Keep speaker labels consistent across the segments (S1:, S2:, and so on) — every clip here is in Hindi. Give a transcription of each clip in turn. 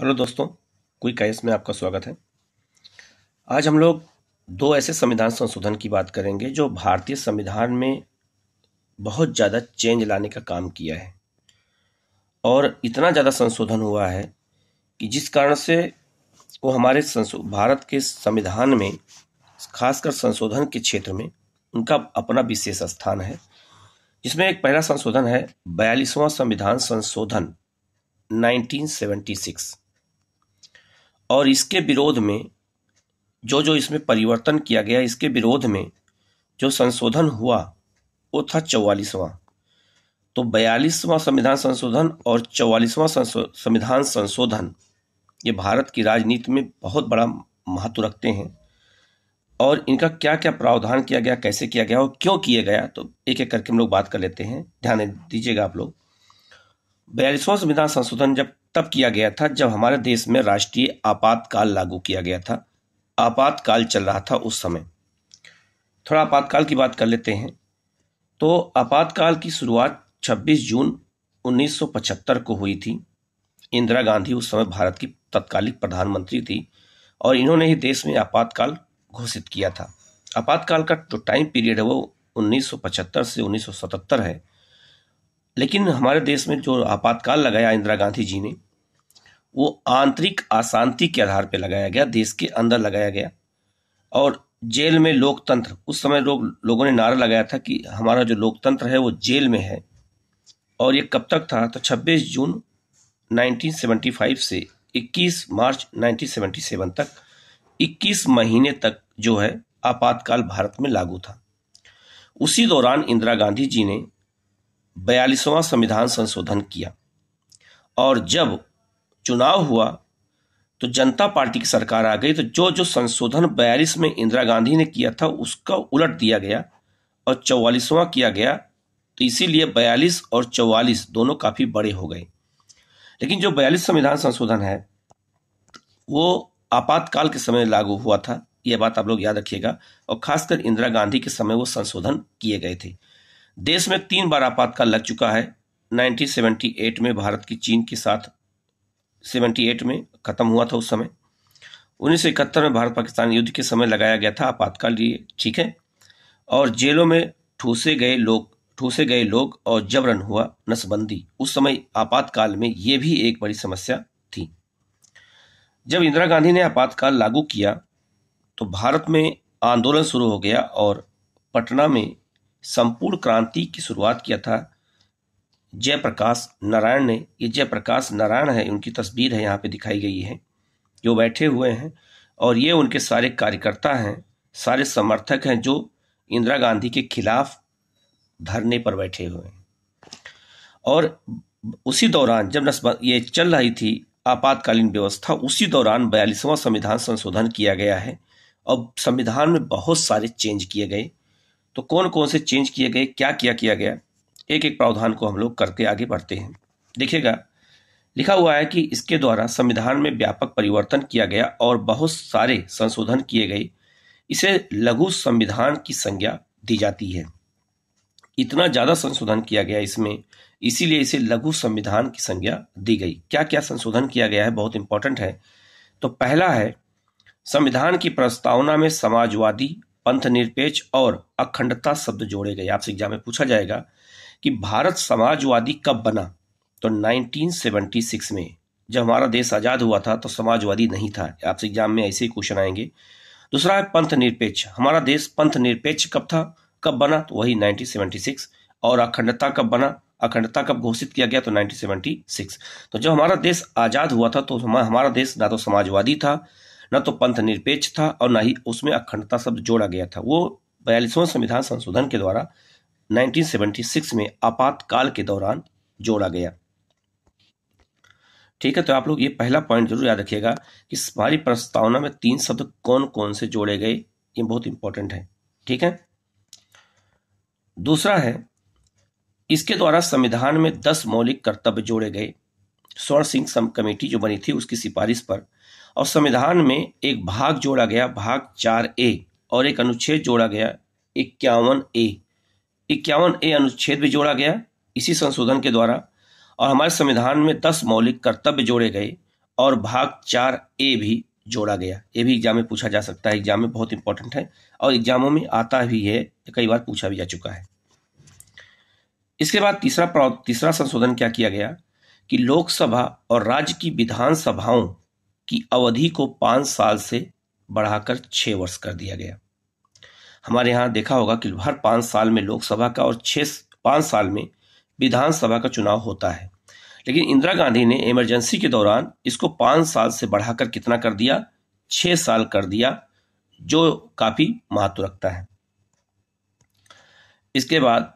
S1: हेलो दोस्तों, क्विक आईएएस में आपका स्वागत है। आज हम लोग दो ऐसे संविधान संशोधन की बात करेंगे जो भारतीय संविधान में बहुत ज़्यादा चेंज लाने का काम किया है और इतना ज़्यादा संशोधन हुआ है कि जिस कारण से वो हमारे भारत के संविधान में, खासकर संशोधन के क्षेत्र में, उनका अपना विशेष स्थान है। जिसमें एक पहला संशोधन है 42वां संविधान संशोधन 1976 और इसके विरोध में जो इसमें परिवर्तन किया गया, इसके विरोध में जो संशोधन हुआ वो था 44वां। तो 42वां संविधान संशोधन और 44वां संविधान संशोधन ये भारत की राजनीति में बहुत बड़ा महत्व रखते हैं और इनका क्या क्या प्रावधान किया गया, कैसे किया गया और क्यों किया गया, तो एक एक करके हम लोग बात कर लेते हैं। ध्यान दीजिएगा आप लोग। 42वां संविधान संशोधन तब किया गया था जब हमारे देश में राष्ट्रीय आपातकाल लागू किया गया था। आपातकाल चल रहा था उस समय। थोड़ा आपातकाल की बात कर लेते हैं। तो आपातकाल की शुरुआत 26 जून 1975 को हुई थी। इंदिरा गांधी उस समय भारत की तत्कालिक प्रधानमंत्री थी और इन्होंने ही देश में आपातकाल घोषित किया था। आपातकाल का जो टाइम पीरियड है वो 1975 से 1977 है। लेकिन हमारे देश में जो आपातकाल लगाया इंदिरा गांधी जी ने, वो आंतरिक अशांति के आधार पर लगाया गया, देश के अंदर लगाया गया। और जेल में लोकतंत्र, उस समय लोगों ने नारा लगाया था कि हमारा जो लोकतंत्र है वो जेल में है। और ये कब तक था? तो 26 जून 1975 से 21 मार्च 1977 तक 21 महीने तक जो है आपातकाल भारत में लागू था। उसी दौरान इंदिरा गांधी जी ने 42वां संविधान संशोधन किया और जब चुनाव हुआ तो जनता पार्टी की सरकार आ गई। तो जो संशोधन 42 में इंदिरा गांधी ने किया था उसका उलट दिया गया और 44वां किया गया। तो इसीलिए 42 और 44 दोनों काफी बड़े हो गए। लेकिन जो 42 संविधान संशोधन है वो आपातकाल के समय लागू हुआ था, यह बात आप लोग याद रखिएगा। और खासकर इंदिरा गांधी के समय वो संशोधन किए गए थे। देश में 3 बार आपातकाल लग चुका है। 1978 में भारत की चीन के साथ 78 में खत्म हुआ था उस समय। 1971 में भारत पाकिस्तान युद्ध के समय लगाया गया था आपातकाल, ये ठीक है। और जेलों में ठूसे गए लोग और जबरन हुआ नसबंदी, उस समय आपातकाल में ये भी एक बड़ी समस्या थी। जब इंदिरा गांधी ने आपातकाल लागू किया तो भारत में आंदोलन शुरू हो गया और पटना में संपूर्ण क्रांति की शुरुआत किया था जयप्रकाश नारायण ने। ये जयप्रकाश नारायण है, उनकी तस्वीर है यहाँ पे दिखाई गई है, जो बैठे हुए हैं। और ये उनके सारे कार्यकर्ता हैं, सारे समर्थक हैं जो इंदिरा गांधी के खिलाफ धरने पर बैठे हुए हैं। और उसी दौरान जब ये चल रही थी आपातकालीन व्यवस्था, उसी दौरान 42वां संविधान संशोधन किया गया है और संविधान में बहुत सारे चेंज किए गए। तो कौन कौन से चेंज किए गए, क्या किया गया, एक एक प्रावधान को हम लोग करके आगे बढ़ते हैं। देखिएगा, लिखा हुआ है कि इसके द्वारा संविधान में व्यापक परिवर्तन किया गया और बहुत सारे संशोधन किए गए। इसे लघु संविधान की संज्ञा दी जाती है। इतना ज्यादा संशोधन किया गया इसमें, इसीलिए इसे लघु संविधान की संज्ञा दी गई। क्या क्या संशोधन किया गया है, बहुत इंपॉर्टेंट है। तो पहला है, संविधान की प्रस्तावना में समाजवादी, पंथनिरपेक्ष और अखंडता शब्द जोड़े गए। आपसे एग्जाम में पूछा जाएगा कि भारत समाजवादी कब बना? तो 1976 में, जब हमारा देश आजाद हुआ था तो समाजवादी नहीं था। आपसे एग्जाम में ऐसे ही क्वेश्चन आएंगे। दूसरा है पंथनिरपेक्ष। हमारा देश पंथनिरपेक्ष कब बना? तो वही 1976। और अखंडता कब बना? अखंडता कब घोषित किया गया? तो 1976। तो जब हमारा देश आजाद हुआ था तो हमारा देश ना तो समाजवादी था, न तो पंथनिरपेक्ष था और ना ही उसमें अखंडता शब्द जोड़ा गया था। वो 42वां संविधान संशोधन के द्वारा 1976 में आपातकाल के दौरान जोड़ा गया। ठीक है, तो आप लोग ये पहला पॉइंट जरूर याद रखिएगा कि हमारी प्रस्तावना में 3 शब्द कौन कौन से जोड़े गए, ये बहुत इंपॉर्टेंट है। ठीक है। दूसरा है, इसके द्वारा संविधान में 10 मौलिक कर्तव्य जोड़े गए। स्वर्ण सिंह सब कमेटी जो बनी थी उसकी सिफारिश पर। और संविधान में एक भाग जोड़ा गया, भाग 4A, और एक अनुच्छेद जोड़ा गया 51A। 51A अनुच्छेद भी जोड़ा गया इसी संशोधन के द्वारा। और हमारे संविधान में 10 मौलिक कर्तव्य जोड़े गए और भाग 4A भी जोड़ा गया। ये भी एग्जाम में पूछा जा सकता है, एग्जाम में बहुत इंपॉर्टेंट है और एग्जामों में आता भी है, कई बार पूछा भी जा चुका है। इसके बाद तीसरा संशोधन क्या किया गया कि लोकसभा और राज्य की विधानसभाओं की अवधि को 5 साल से बढ़ाकर 6 वर्ष कर दिया गया। हमारे यहाँ देखा होगा कि हर 5 साल में लोकसभा का और 5 साल में विधानसभा का चुनाव होता है, लेकिन इंदिरा गांधी ने इमरजेंसी के दौरान इसको 5 साल से बढ़ाकर कितना कर दिया, 6 साल कर दिया, जो काफी महत्व रखता है। इसके बाद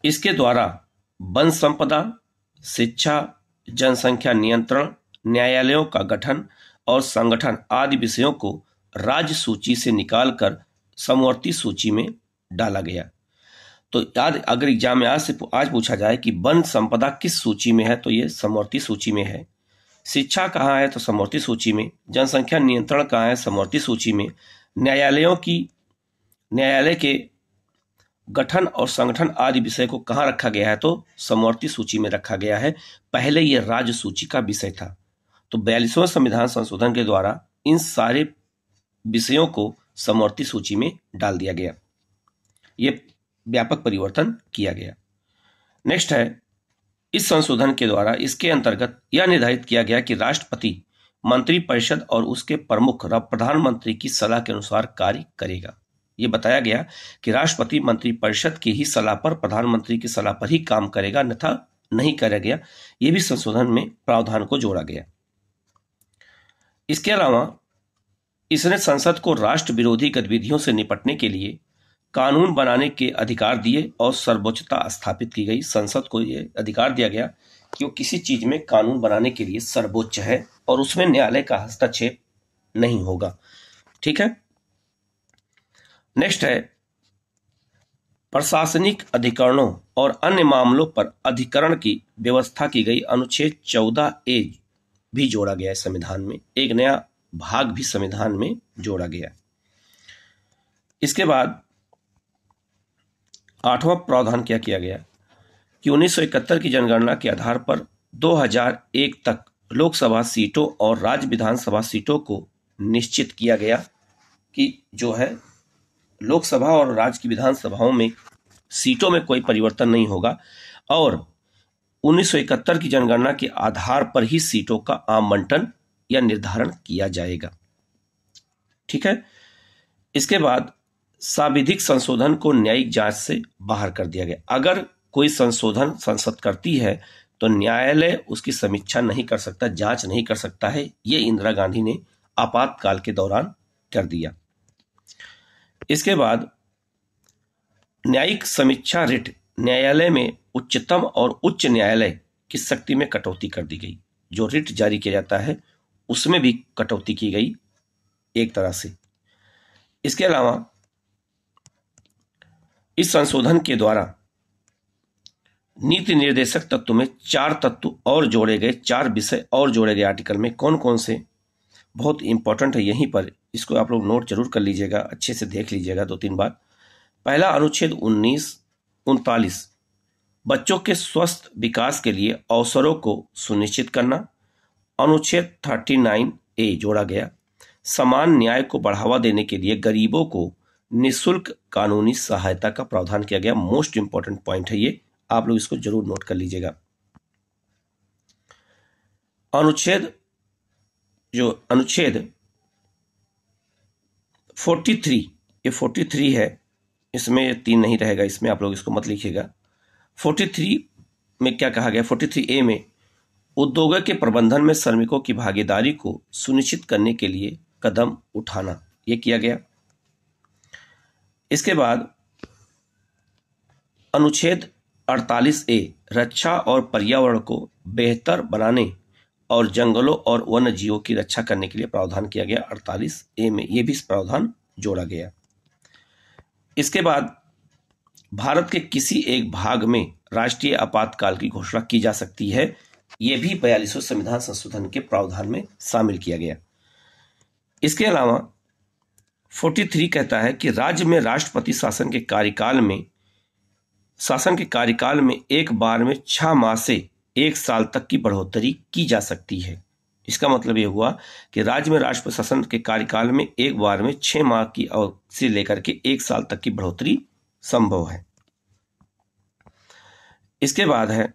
S1: इसके द्वारा वन संपदा, शिक्षा, जनसंख्या नियंत्रण, न्यायालयों का गठन और संगठन आदि विषयों को राज्य सूची से निकालकर समवर्ती सूची में डाला गया। तो याद, अगर एग्जाम में आज पूछा जाए कि वन संपदा किस सूची में है, तो ये समवर्ती सूची में है। शिक्षा कहाँ है, तो समवर्ती सूची में। जनसंख्या नियंत्रण कहाँ है, समवर्ती सूची में। न्यायालय के गठन और संगठन आदि विषय को कहाँ रखा गया है, तो समवर्ती सूची में रखा गया है। पहले यह राज्य सूची का विषय था। तो 42वें संविधान संशोधन के द्वारा इन सारे विषयों को समवर्ती सूची में डाल दिया गया। ये व्यापक परिवर्तन किया गया। नेक्स्ट है, इस संशोधन के द्वारा इसके अंतर्गत यह निर्धारित किया गया कि राष्ट्रपति मंत्रिपरिषद और उसके प्रमुख प्रधानमंत्री की सलाह के अनुसार कार्य करेगा। ये बताया गया कि राष्ट्रपति मंत्रिपरिषद की ही सलाह पर, प्रधानमंत्री की सलाह पर ही काम करेगा, अन्यथा नहीं करा गया। ये भी संशोधन में प्रावधान को जोड़ा गया। इसके अलावा इसने संसद को राष्ट्र विरोधी गतिविधियों से निपटने के लिए कानून बनाने के अधिकार दिए और सर्वोच्चता स्थापित की गई। संसद को यह अधिकार दिया गया कि वो किसी चीज में कानून बनाने के लिए सर्वोच्च है और उसमें न्यायालय का हस्तक्षेप नहीं होगा। ठीक है। नेक्स्ट है, प्रशासनिक अधिकरणों और अन्य मामलों पर अधिकरण की व्यवस्था की गई। अनुच्छेद 14A भी जोड़ा गया है संविधान में। एक नया भाग भी संविधान में जोड़ा गया। इसके बाद 8वां प्रावधान क्या किया गया कि 1971 की जनगणना के आधार पर 2001 तक लोकसभा सीटों और राज्य विधानसभा सीटों को निश्चित किया गया कि जो है लोकसभा और राज्य की विधानसभाओं में सीटों में कोई परिवर्तन नहीं होगा और 1971 की जनगणना के आधार पर ही सीटों का आवंटन या निर्धारण किया जाएगा। ठीक है। इसके बाद सांविधिक संशोधन को न्यायिक जांच से बाहर कर दिया गया। अगर कोई संशोधन संसद करती है तो न्यायालय उसकी समीक्षा नहीं कर सकता, जांच नहीं कर सकता है। ये इंदिरा गांधी ने आपातकाल के दौरान कर दिया। इसके बाद न्यायिक समीक्षा रिट, न्यायालय में उच्चतम और उच्च न्यायालय की शक्ति में कटौती कर दी गई। जो रिट जारी किया जाता है उसमें भी कटौती की गई एक तरह से। इसके अलावा इस संशोधन के द्वारा नीति निर्देशक तत्व में 4 तत्व और जोड़े गए, 4 विषय और जोड़े गए। आर्टिकल में कौन कौन से, बहुत इंपॉर्टेंट है, यहीं पर इसको आप लोग नोट जरूर कर लीजिएगा, अच्छे से देख लीजिएगा 2-3 बार। पहला अनुच्छेद 39 बच्चों के स्वस्थ विकास के लिए अवसरों को सुनिश्चित करना। अनुच्छेद 39A जोड़ा गया, समान न्याय को बढ़ावा देने के लिए गरीबों को निःशुल्क कानूनी सहायता का प्रावधान किया गया। मोस्ट इंपॉर्टेंट पॉइंट है ये, आप लोग इसको जरूर नोट कर लीजिएगा। अनुच्छेद 43, ये 43 है, इसमें 3 नहीं रहेगा, इसमें आप लोग इसको मत लिखिएगा। 43 में क्या कहा गया, 43A में उद्योगों के प्रबंधन में श्रमिकों की भागीदारी को सुनिश्चित करने के लिए कदम उठाना, यह किया गया। इसके बाद अनुच्छेद 48A रक्षा और पर्यावरण को बेहतर बनाने और जंगलों और वन्य जीवों की रक्षा करने के लिए प्रावधान किया गया। 48A में यह भी प्रावधान जोड़ा गया। इसके बाद भारत के किसी एक भाग में राष्ट्रीय आपातकाल की घोषणा की जा सकती है, यह भी 42वें संविधान संशोधन के प्रावधान में शामिल किया गया। इसके अलावा 43 कहता है कि राज्य में राष्ट्रपति शासन के कार्यकाल में एक बार में 6 माह से 1 साल तक की बढ़ोतरी की जा सकती है। इसका मतलब यह हुआ कि राज्य में राष्ट्र प्रशासन के कार्यकाल में एक बार में 6 माह की अवधि से लेकर के 1 साल तक की बढ़ोतरी संभव है। इसके बाद है,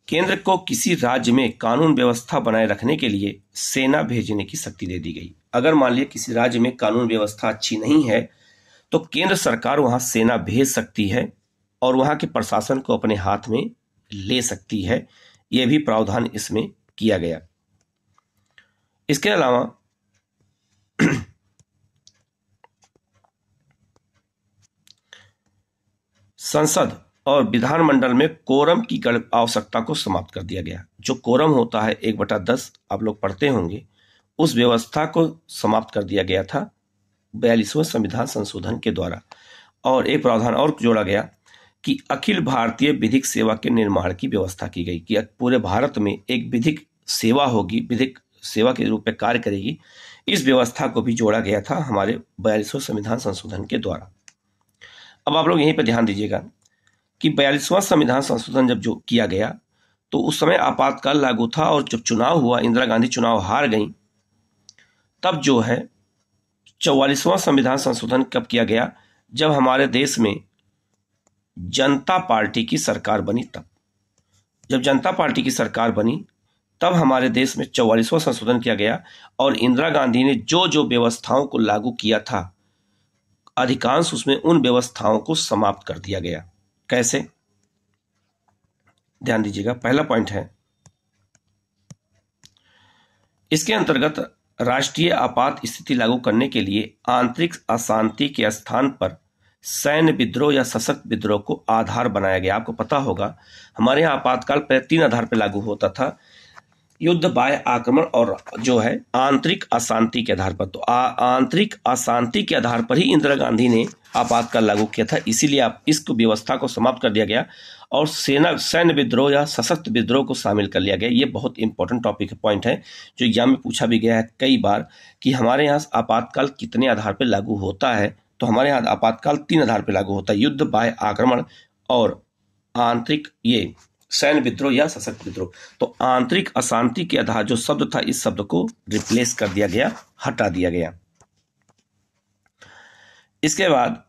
S1: केंद्र को किसी राज्य में कानून व्यवस्था बनाए रखने के लिए सेना भेजने की शक्ति दे दी गई। अगर मान लिया किसी राज्य में कानून व्यवस्था अच्छी नहीं है तो केंद्र सरकार वहां सेना भेज सकती है और वहां के प्रशासन को अपने हाथ में ले सकती है। यह भी प्रावधान इसमें किया गया। इसके अलावा संसद और विधानमंडल में कोरम की आवश्यकता को समाप्त कर दिया गया। जो कोरम होता है 1/10 आप लोग पढ़ते होंगे, उस व्यवस्था को समाप्त कर दिया गया था 42वें संविधान संशोधन के द्वारा। और एक प्रावधान और जोड़ा गया कि अखिल भारतीय विधिक सेवा के निर्माण की व्यवस्था की गई कि पूरे भारत में एक विधिक सेवा होगी, विधिक सेवा के रूप में कार्य करेगी। इस व्यवस्था को भी जोड़ा गया था हमारे 42वें संविधान संशोधन के द्वारा। अब आप लोग यहीं पर ध्यान दीजिएगा कि 42वां संविधान संशोधन जब जो किया गया तो उस समय आपातकाल लागू था और जब चुनाव हुआ, इंदिरा गांधी चुनाव हार गई, तब जो है 44वां संविधान संशोधन कब किया गया? जब हमारे देश में जनता पार्टी की सरकार बनी तब। जब जनता पार्टी की सरकार बनी तब हमारे देश में 44वां संशोधन किया गया और इंदिरा गांधी ने जो जो व्यवस्थाओं को लागू किया था, अधिकांश उसमें उन व्यवस्थाओं को समाप्त कर दिया गया। कैसे? ध्यान दीजिएगा। पहला पॉइंट है, इसके अंतर्गत राष्ट्रीय आपात स्थिति लागू करने के लिए आंतरिक अशांति के स्थान पर सैन्य विद्रोह या सशक्त विद्रोह को आधार बनाया गया। आपको पता होगा हमारे यहाँ आपातकाल पर 3 आधार पर लागू होता था, युद्ध, बाह्य आक्रमण और जो है आंतरिक अशांति के आधार पर। तो आंतरिक अशांति के आधार पर ही इंदिरा गांधी ने आपातकाल लागू किया था, इसीलिए आप इसको व्यवस्था को समाप्त कर दिया गया और सैन्य विद्रोह या सशक्त विद्रोह को शामिल कर लिया गया। ये बहुत इंपॉर्टेंट टॉपिक पॉइंट है जो एग्जाम में पूछा भी गया है कई बार कि हमारे यहाँ आपातकाल कितने आधार पर लागू होता है। तो हमारे यहाँ आपातकाल 3 आधार पर लागू होता है, युद्ध, बाह्य आक्रमण और आंतरिक ये सैन्य विद्रोह या सशक्त विद्रोह। तो आंतरिक अशांति के आधार जो शब्द था, इस शब्द को रिप्लेस कर दिया गया, हटा दिया गया। इसके बाद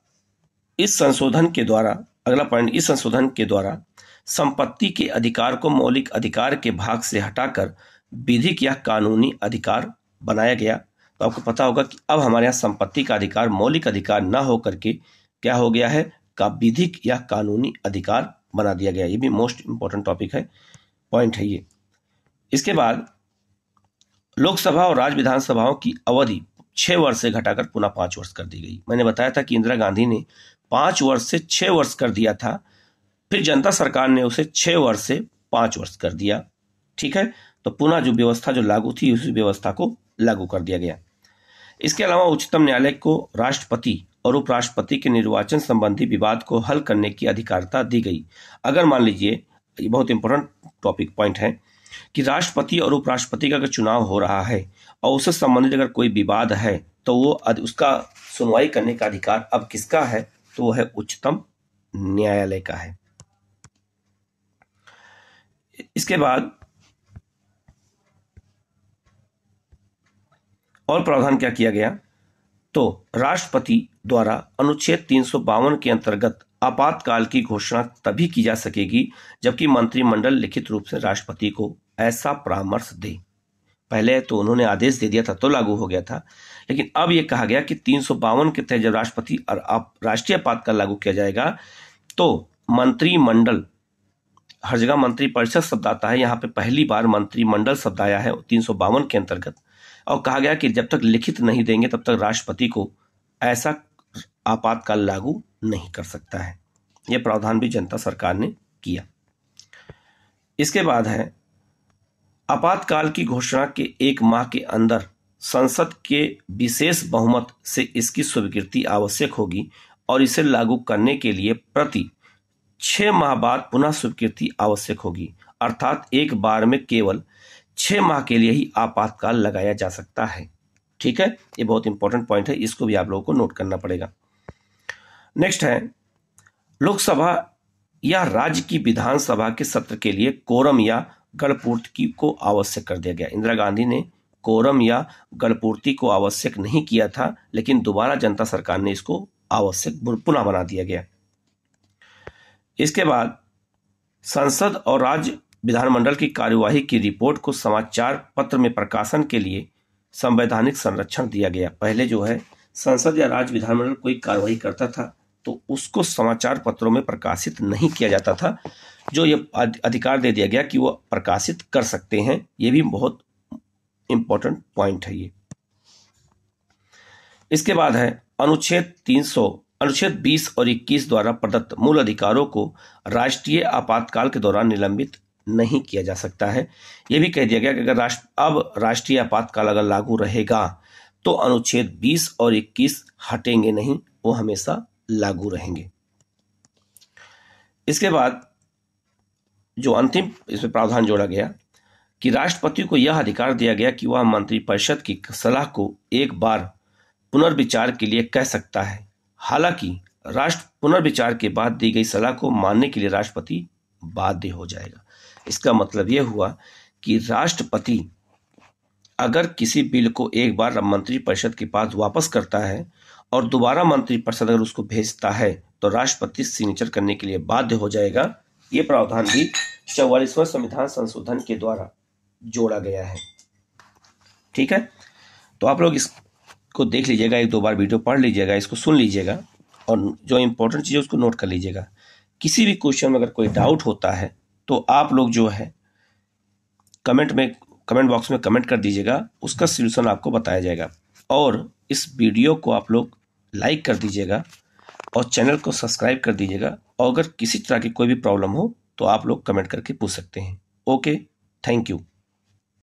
S1: इस संशोधन के द्वारा, अगला पॉइंट, इस संशोधन के द्वारा संपत्ति के अधिकार को मौलिक अधिकार के भाग से हटाकर विधिक या कानूनी अधिकार बनाया गया। तो आपको पता होगा कि अब हमारे यहाँ संपत्ति का अधिकार मौलिक अधिकार न होकर के क्या हो गया है, का विधिक या कानूनी अधिकार बना दिया गया। ये भी मोस्ट इंपॉर्टेंट टॉपिक है, पॉइंट है ये। इसके बाद लोकसभा और राज्य विधानसभाओं की अवधि 6 वर्ष से घटाकर पुनः 5 वर्ष कर दी गई। मैंने बताया था कि इंदिरा गांधी ने 5 वर्ष से 6 वर्ष कर दिया था, फिर जनता सरकार ने उसे 6 वर्ष से 5 वर्ष कर दिया। ठीक है, तो पुनः जो व्यवस्था जो लागू थी उसी व्यवस्था को लागू कर दिया गया। इसके अलावा उच्चतम न्यायालय को राष्ट्रपति और उपराष्ट्रपति के निर्वाचन संबंधी विवाद को हल करने की अधिकारिता दी गई। अगर मान लीजिए, ये बहुत इंपॉर्टेंट टॉपिक पॉइंट है कि राष्ट्रपति और उपराष्ट्रपति का अगर चुनाव हो रहा है और उससे संबंधित अगर कोई विवाद है तो वो उसका सुनवाई करने का अधिकार अब किसका है? तो वो है उच्चतम न्यायालय का है। इसके बाद और प्रावधान क्या किया गया? तो राष्ट्रपति द्वारा अनुच्छेद 352 के अंतर्गत आपातकाल की घोषणा तभी की जा सकेगी जबकि मंत्रिमंडल लिखित रूप से राष्ट्रपति को ऐसा परामर्श दे। पहले तो उन्होंने आदेश दे दिया था तो लागू हो गया था, लेकिन अब यह कहा गया कि 352 के तहत जब राष्ट्रपति और राष्ट्रीय आपातकाल लागू किया जाएगा तो मंत्रिमंडल, हर जगह मंत्रिपरिषद शब्द आता है, यहाँ पे पहली बार मंत्रिमंडल शब्द आया है 352 के अंतर्गत, और कहा गया कि जब तक लिखित नहीं देंगे तब तक राष्ट्रपति को ऐसा आपातकाल लागू नहीं कर सकता है। यह प्रावधान भी जनता सरकार ने किया। इसके बाद है आपातकाल की घोषणा के 1 माह के अंदर संसद के विशेष बहुमत से इसकी स्वीकृति आवश्यक होगी और इसे लागू करने के लिए प्रति 6 माह बाद पुनः स्वीकृति आवश्यक होगी। अर्थात एक बार में केवल 6 माह के लिए ही आपातकाल लगाया जा सकता है। ठीक है, ये बहुत इंपॉर्टेंट पॉइंट है, इसको भी आप लोगों को नोट करना पड़ेगा। नेक्स्ट है लोकसभा या राज्य की विधानसभा के सत्र के लिए कोरम या गणपूर्ति को आवश्यक कर दिया गया। इंदिरा गांधी ने कोरम या गणपूर्ति को आवश्यक नहीं किया था, लेकिन दोबारा जनता सरकार ने इसको आवश्यक पुनः बना दिया गया। इसके बाद संसद और राज्य विधानमंडल की कार्यवाही की रिपोर्ट को समाचार पत्र में प्रकाशन के लिए संवैधानिक संरक्षण दिया गया। पहले जो है संसद या राज्य विधानमंडल कोई कार्यवाही करता था तो उसको समाचार पत्रों में प्रकाशित नहीं किया जाता था, जो ये अधिकार दे दिया गया कि वो प्रकाशित कर सकते हैं। ये भी बहुत इंपॉर्टेंट पॉइंट है ये। इसके बाद है अनुच्छेद 20 और 21 द्वारा प्रदत्त मूल अधिकारों को राष्ट्रीय आपातकाल के दौरान निलंबित नहीं किया जा सकता है। यह भी कह दिया गया कि अगर अब राष्ट्रीय आपातकाल अगर लागू रहेगा तो अनुच्छेद 20 और 21 हटेंगे नहीं, वो हमेशा लागू रहेंगे। इसके बाद जो अंतिम इसमें प्रावधान जोड़ा गया कि राष्ट्रपति को यह अधिकार दिया गया कि वह मंत्रिपरिषद की सलाह को एक बार पुनर्विचार के लिए कह सकता है। हालांकि राष्ट्र पुनर्विचार के बाद दी गई सलाह को मानने के लिए राष्ट्रपति बाध्य हो जाएगा। इसका मतलब यह हुआ कि राष्ट्रपति अगर किसी बिल को एक बार मंत्रिपरिषद के पास वापस करता है और दोबारा मंत्रिपरिषद अगर उसको भेजता है तो राष्ट्रपति सिग्नेचर करने के लिए बाध्य हो जाएगा। ये प्रावधान भी 44वें संविधान संशोधन के द्वारा जोड़ा गया है। ठीक है, तो आप लोग इसको देख लीजिएगा, एक दो बार वीडियो पढ़ लीजिएगा, इसको सुन लीजिएगा और जो इंपॉर्टेंट चीज़ है उसको नोट कर लीजिएगा। किसी भी क्वेश्चन में अगर कोई डाउट होता है तो आप लोग जो है कमेंट बॉक्स में कमेंट कर दीजिएगा, उसका सलूशन आपको बताया जाएगा। और इस वीडियो को आप लोग लाइक कर दीजिएगा और चैनल को सब्सक्राइब कर दीजिएगा। और अगर किसी तरह की कोई भी प्रॉब्लम हो तो आप लोग कमेंट करके पूछ सकते हैं। Okay, thank you.